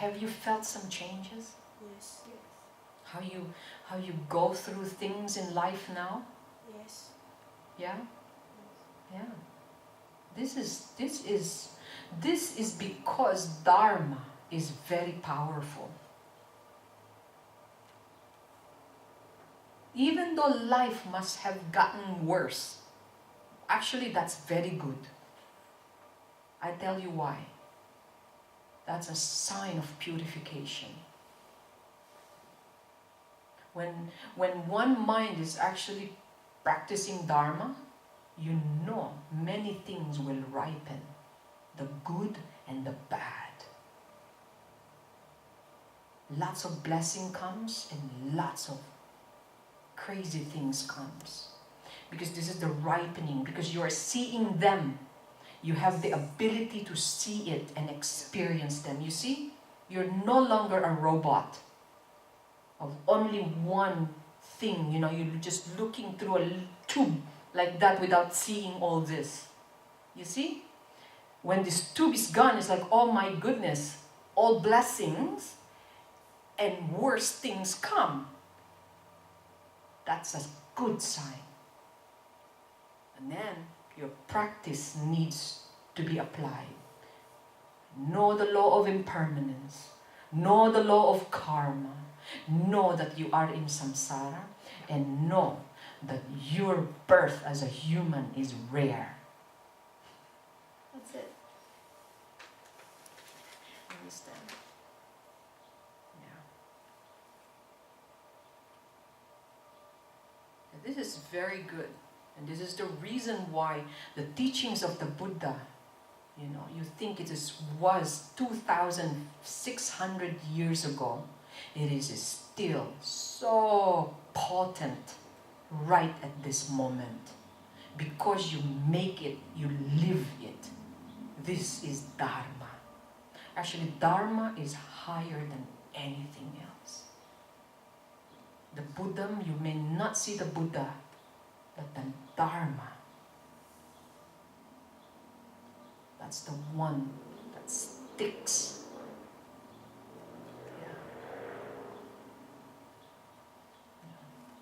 have you felt some changes? Yes. How you go through things in life now? Yes. Yeah? Yeah. This is because Dharma is very powerful. Even though life must have gotten worse, actually that's very good. I tell you why. That's a sign of purification. When one mind is actually practicing Dharma, you know many things will ripen. The good and the bad. Lots of blessing comes and lots of crazy things comes. Because this is the ripening, because you are seeing them. You have the ability to see it and experience them. You see? You're no longer a robot of only one thing. You know, you're just looking through a tube like that without seeing all this. You see? When this tube is gone, it's like, oh my goodness, all blessings and worse things come. That's a good sign. And then your practice needs to be applied. Know the law of impermanence. Know the law of karma. Know that you are in samsara. And know that your birth as a human is rare. That's it. Understand? Yeah. This is very good. And this is the reason why the teachings of the Buddha, you know, you think it was 2,600 years ago. It is still so potent right at this moment. Because you make it, you live it. This is Dharma. Actually, Dharma is higher than anything else. The Buddha, you may not see the Buddha, but the Dharma, that's the one that sticks. Yeah.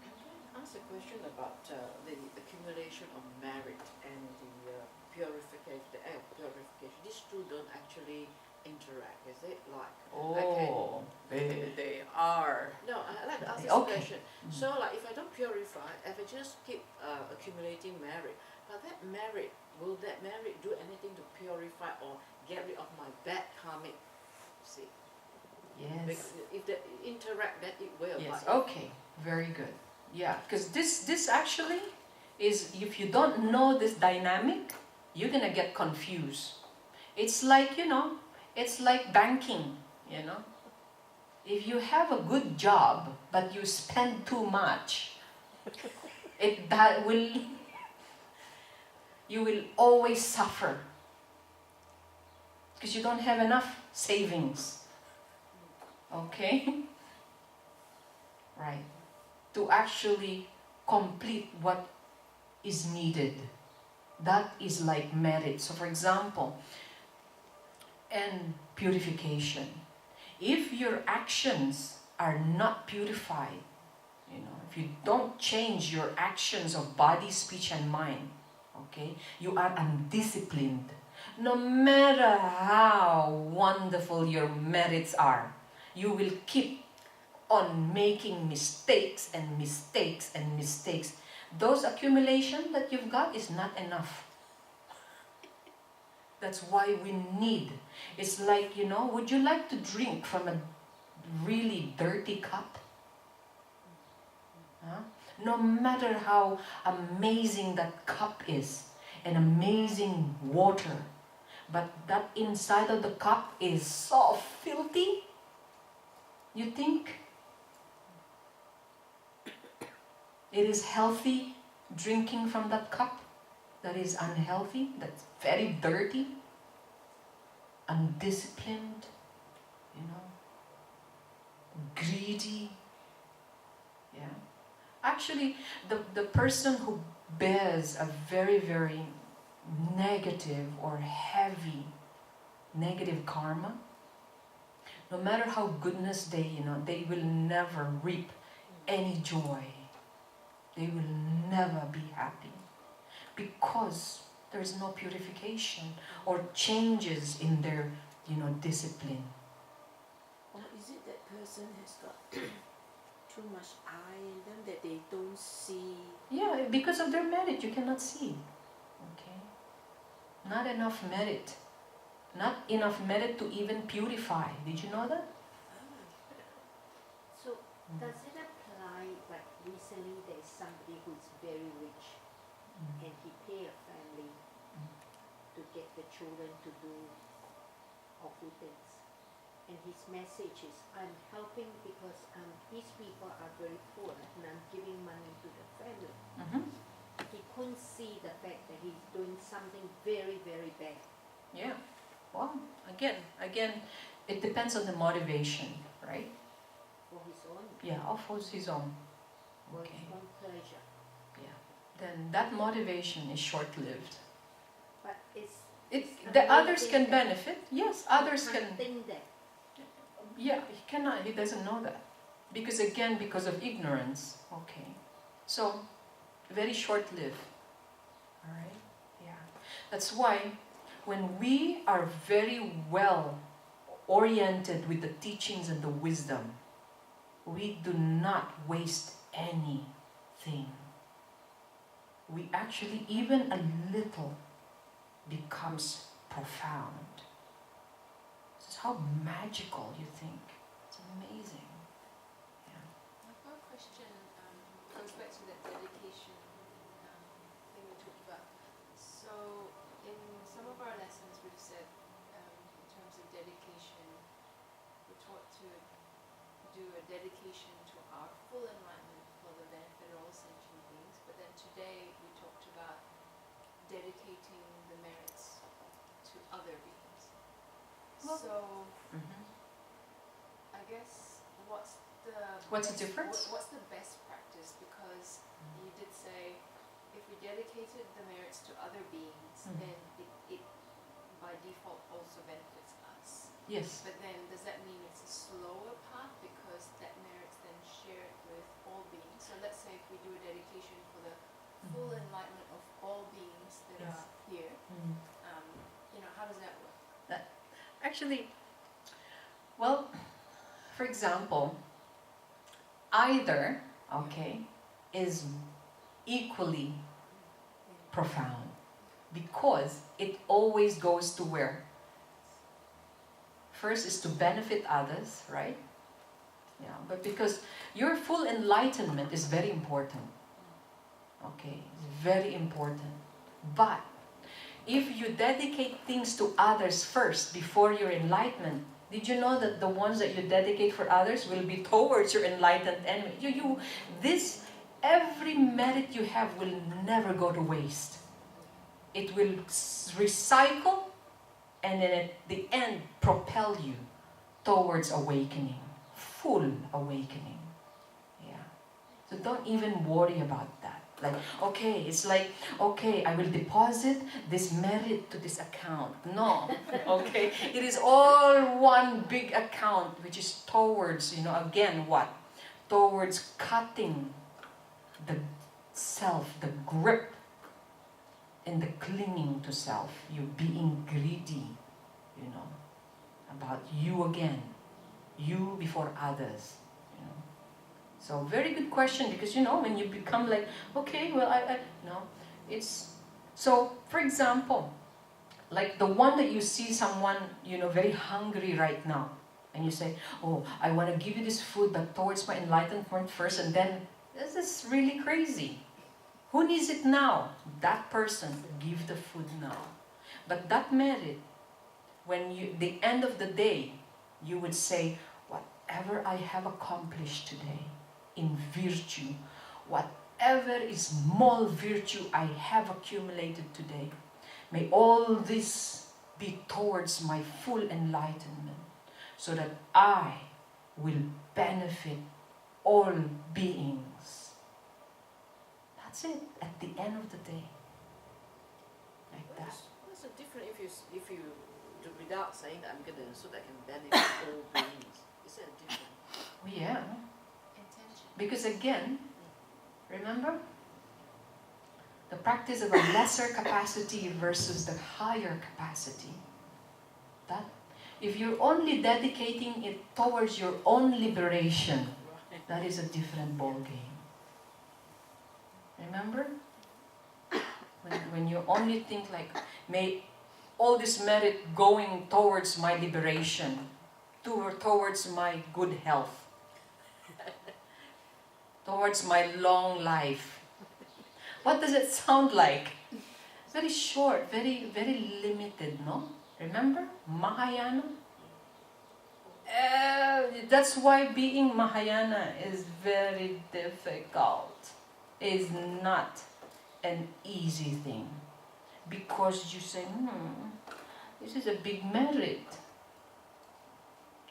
Can I ask a question about the accumulation of merit and the purification, the act of purification? These two don't actually interact, is it? Like, they are. No, I'd like to ask this question. So, like, if I don't purify, if I just keep accumulating merit, but will that merit do anything to purify or get rid of my bad karmic? See? Yes. Because if they interact, then it will. Yes. Okay. Very good. Yeah, because this actually is, if you don't know this dynamic, you're gonna get confused. It's like, you know, it's like banking, you know. If you have a good job, but you spend too much, you will always suffer. Because you don't have enough savings. Okay? Right. To actually complete what is needed. That is like merit. So for example, and purification. If your actions are not purified, you know, if you don't change your actions of body, speech and mind, okay, you are undisciplined. No matter how wonderful your merits are, you will keep on making mistakes and mistakes and mistakes. Those accumulation that you've got is not enough. That's why we need. It's like, you know, would you like to drink from a really dirty cup? Huh? No matter how amazing that cup is, and amazing water, but that inside of the cup is so filthy, you think it is healthy drinking from that cup? That is unhealthy, that's very dirty, undisciplined, you know, greedy. Yeah. Actually, the person who bears a very, very negative or heavy negative karma, no matter how goodness they will never reap any joy. They will never be happy because there is no purification or changes in their, discipline. Or is it that person has got too much eye in them that they don't see? Yeah, because of their merit, you cannot see. Okay? Not enough merit. Not enough merit to even purify. Did you know that? So does it apply, like recently there's somebody who's very rich and he pay a family to get the children to do awful things. And his message is, I'm helping because these people are very poor and I'm giving money to the family. He couldn't see the fact that he's doing something very, very bad. Yeah. Well, again, it depends on the motivation, right? For his own, Yeah, for his own. for Okay. his own pleasure. Yeah. Then that motivation is short-lived. But it's The another others thing can that benefit. Yes, others he can. can't think that. Yeah, he cannot. He doesn't know that because of ignorance. Okay. So very short-lived. All right. Yeah. That's why when we are very well oriented with the teachings and the wisdom, we do not waste anything. We actually, even a little, becomes profound. This is how magical you think. It's amazing. Yeah. I've got a question, comes back to that dedication thing we talked about. So in some of our lessons we've said, in terms of dedication, we're taught to do a dedication to our full enlightenment for the benefit of all sentient beings, but then today we talked about dedicating the merits to other beings. Well, So Mm-hmm. I guess what's What's the best- difference? What's the best practice? Because you did say if we dedicated the merits to other beings, then it by default also benefits us. Yes. But then does that mean it's a slower path because that merit's then shared with all beings? So let's say if we do a dedication for the full enlightenment of all beings that Yes. are here, how does that work? Actually, well, for example, either, is equally profound because it always goes to where? First is to benefit others, right? Yeah, but because your full enlightenment is very important. Okay, it's very important. But if you dedicate things to others first before your enlightenment, did you know that the ones that you dedicate for others will be towards your enlightened enemy? Every merit you have will never go to waste. It will recycle and then at the end propel you towards awakening, full awakening. Yeah. So don't even worry about that. I will deposit this merit to this account. No, okay? It is all one big account which is towards, again what? Towards cutting the self, the grip and the clinging to self. You being greedy, about you again. You before others. So very good question because when you become like, it's so for example, like the one that you see someone, very hungry right now, and you say, oh, I want to give you this food, but towards my enlightenment first, and then this is really crazy. Who needs it now? That person, give the food now. But that merit, the end of the day, you would say, whatever I have accomplished today, in virtue, whatever is small virtue I have accumulated today, may all this be towards my full enlightenment, so that I will benefit all beings. That's it, at the end of the day. Like that. What's the difference if you do without saying that I'm gonna so that I can benefit all beings? Yeah. intention. Because again, remember? The practice of a lesser capacity versus the higher capacity. That, if you're only dedicating it towards your own liberation, that is a different ball game. Remember? When you only think like, may all this merit going towards my liberation, towards my good health, towards my long life. What does it sound like? Very short, very, very limited, no? Remember? Mahayana? That's why being Mahayana is very difficult. It's not an easy thing. Because you say, this is a big merit.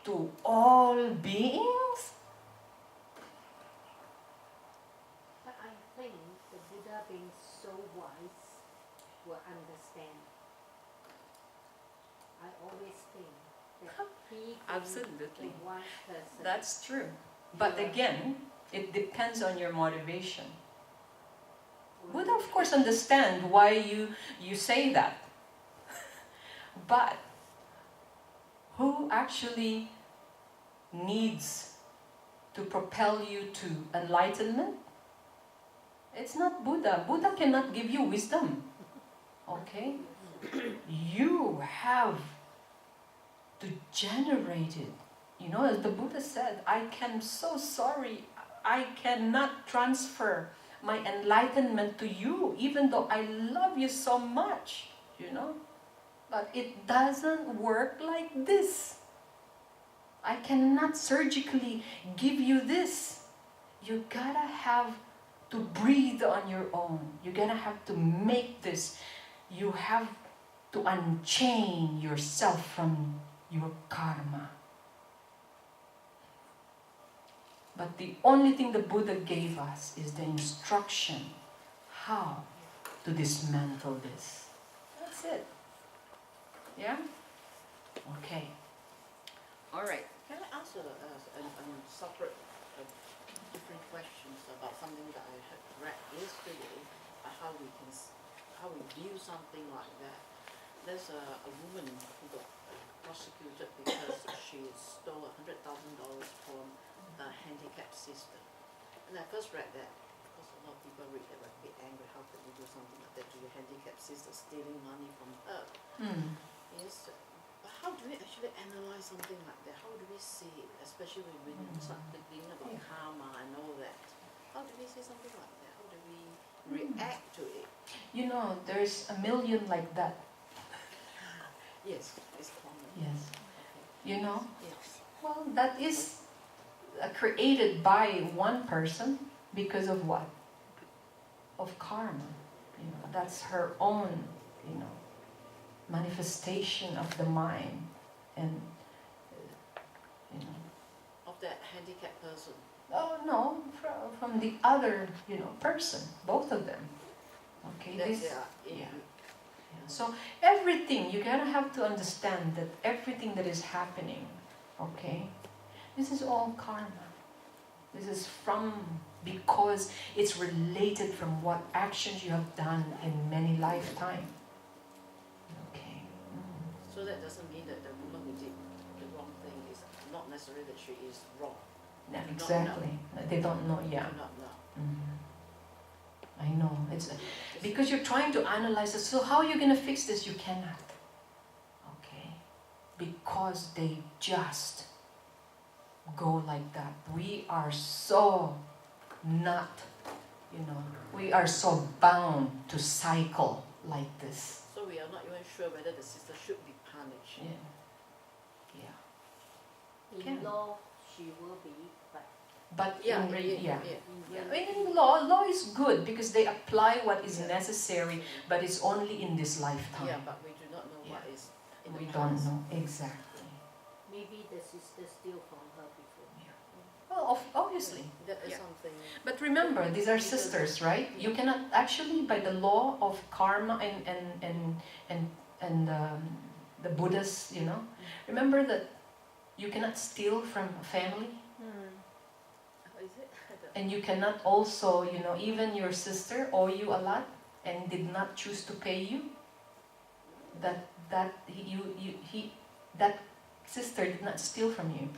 To all beings? But I think the Buddha being so wise will understand. I always think that he being Absolutely. the one person. That's true. But again, it depends on your motivation. Buddha, of course, understand why you say that. But who actually needs to propel you to enlightenment? It's not Buddha. Buddha cannot give you wisdom. Okay? You have to generate it. You know, as the Buddha said, so sorry, I cannot transfer my enlightenment to you, even though I love you so much, you know. But it doesn't work like this. I cannot surgically give you this. You gotta have to breathe on your own. You gotta have to make this. You have to unchain yourself from your karma. But the only thing the Buddha gave us is the instruction how to dismantle this. That's it. Yeah? Okay. All right. Can I ask a separate, different questions about something that I had read yesterday, how we view something like that. There's a woman who got prosecuted because she stole $100,000 from a handicapped sister. And I first read that because a lot of people read that were a bit angry. How could you do something like that to your handicapped sister, stealing money from her? Yes. But how do we actually analyze something like that? How do we see it, especially when we start thinking about karma and all that? How do we see something like that? How do we react to it? You know, there's a million like that. Yes, it's common. Yes. Okay. You know? Yes. Well, that is created by one person because of what? Of karma. You know, that's her own, you know, manifestation of the mind, and you know. Of that handicapped person. Oh no, from the other, you know, person, both of them. Okay, That's this. yeah. So everything, you gotta have to understand that everything that is happening, okay, this is all karma. This is because it's related from what actions you have done in many lifetimes. Okay. So that doesn't mean that the woman who did the wrong thing is not necessarily that she is wrong. Yeah, exactly. They don't know, yeah. Do not know. I know. It's because you're trying to analyze it. So how are you going to fix this? You cannot. Okay? Because they just go like that. We are so not, you know, we are so bound to cycle like this. So we are not even sure whether the sister should be punished. Yeah. Yeah. In Can. law, she will be, But Yeah, in law is good because they apply what is necessary, but it's only in this lifetime. Yeah, but we do not know what is in the We past. don't know exactly. maybe the sister steal from her before. Well, obviously. That is Yeah. something. But remember, these are sisters, right? You cannot actually, by the law of karma and the Buddhas, you know. Remember that you cannot steal from a family. is it? And you cannot also, you know, even your sister owe you a lot and did not choose to pay you. That sister did not steal from you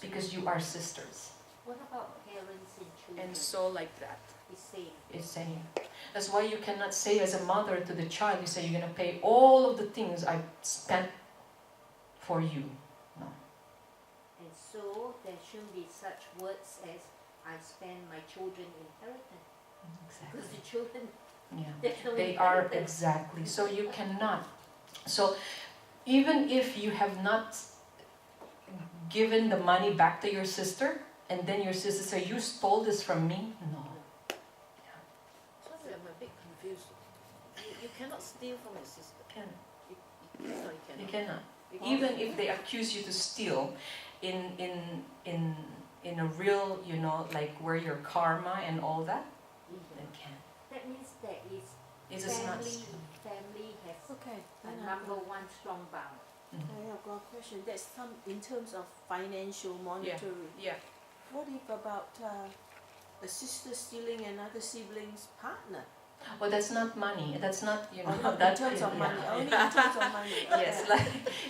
because you are sisters. What about parents and children? And so like that. It's same. Is saying. That's why you cannot say as a mother to the child, you say you're going to pay all of the things I spent for you. No. And so there shouldn't be such words as I spend my children inheritance. Exactly. Because the children, Yeah. there's no They are inheritance. exactly. So you cannot. So even if you have not given the money back to your sister, and then your sister say, you stole this from me? No. Sorry, I'm a bit confused. You cannot steal from your sister. Can. You You cannot. cannot. Because Even if they accuse you to steal in a real, you know, like where your karma and all that, they can. That means there is It is not family, steal. family has Okay, a then number one strong bound. I've got a question. That's some in terms of financial, monetary. Yeah. What if about a sister stealing another sibling's partner? Well, that's not money. That's not, you know, Or not in that terms of yeah. money, only in terms of money. Yes, like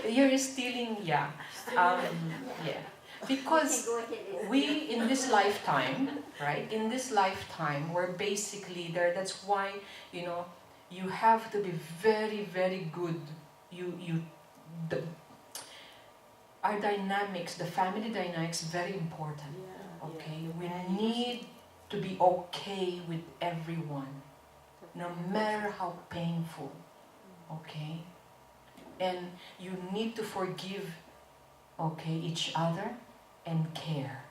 you're stealing, yeah. Yeah. Because You can go ahead and we in this lifetime, right? In this lifetime, we're basically there. That's why, you know, you have to be very, very good. Our dynamics, the family dynamics, very important. Yeah, Okay, yeah. we Values. need to be okay with everyone, no matter how painful. Okay, and you need to forgive, okay, each other and care.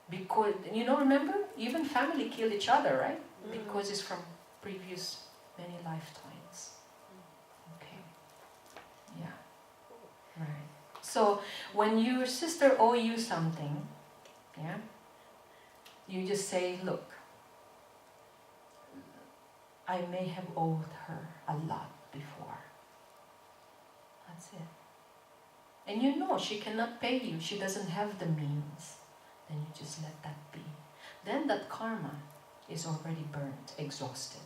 Because, you know, remember, even family kill each other, right? Because it's from previous many lifetimes. Okay, yeah, right. So when your sister owe you something, yeah, you just say, look, I may have owed her a lot before. That's it. And you know she cannot pay you. She doesn't have the means. Then you just let that be. Then that karma is already burnt, exhausted.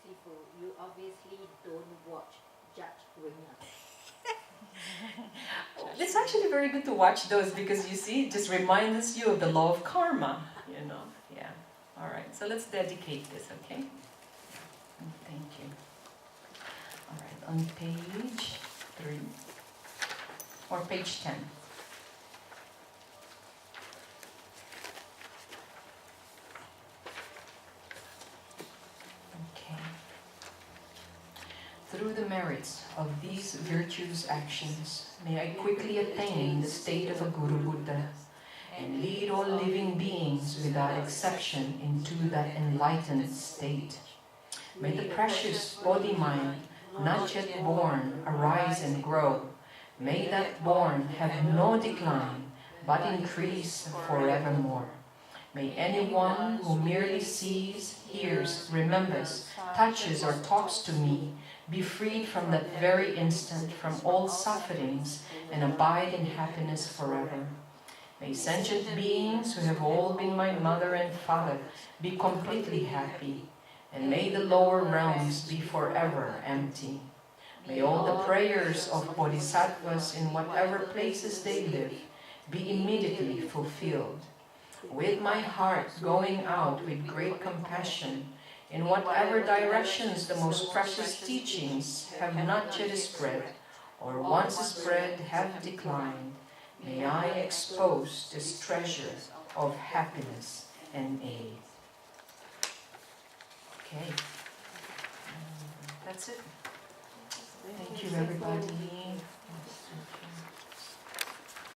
Sifu, you obviously don't watch Judge Ringer. It's actually very good to watch those because you see, it just reminds you of the law of karma, you know. Yeah. All right. So let's dedicate this, okay? Thank you. All right. On page 3 or page 10. Okay. Through the merits of these virtuous actions, may I quickly attain the state of a Guru Buddha and lead all living beings without exception into that enlightened state. May the precious body-mind, not yet born, arise and grow. May that born have no decline, but increase forevermore. May anyone who merely sees, hears, remembers, touches or talks to me be freed from that very instant from all sufferings and abide in happiness forever. May sentient beings who have all been my mother and father be completely happy, and may the lower realms be forever empty. May all the prayers of bodhisattvas in whatever places they live be immediately fulfilled. With my heart going out with great compassion, in whatever directions the most precious teachings have not yet spread, or once spread have declined, may I expose this treasure of happiness and aid. Okay. That's it. Thank you, everybody.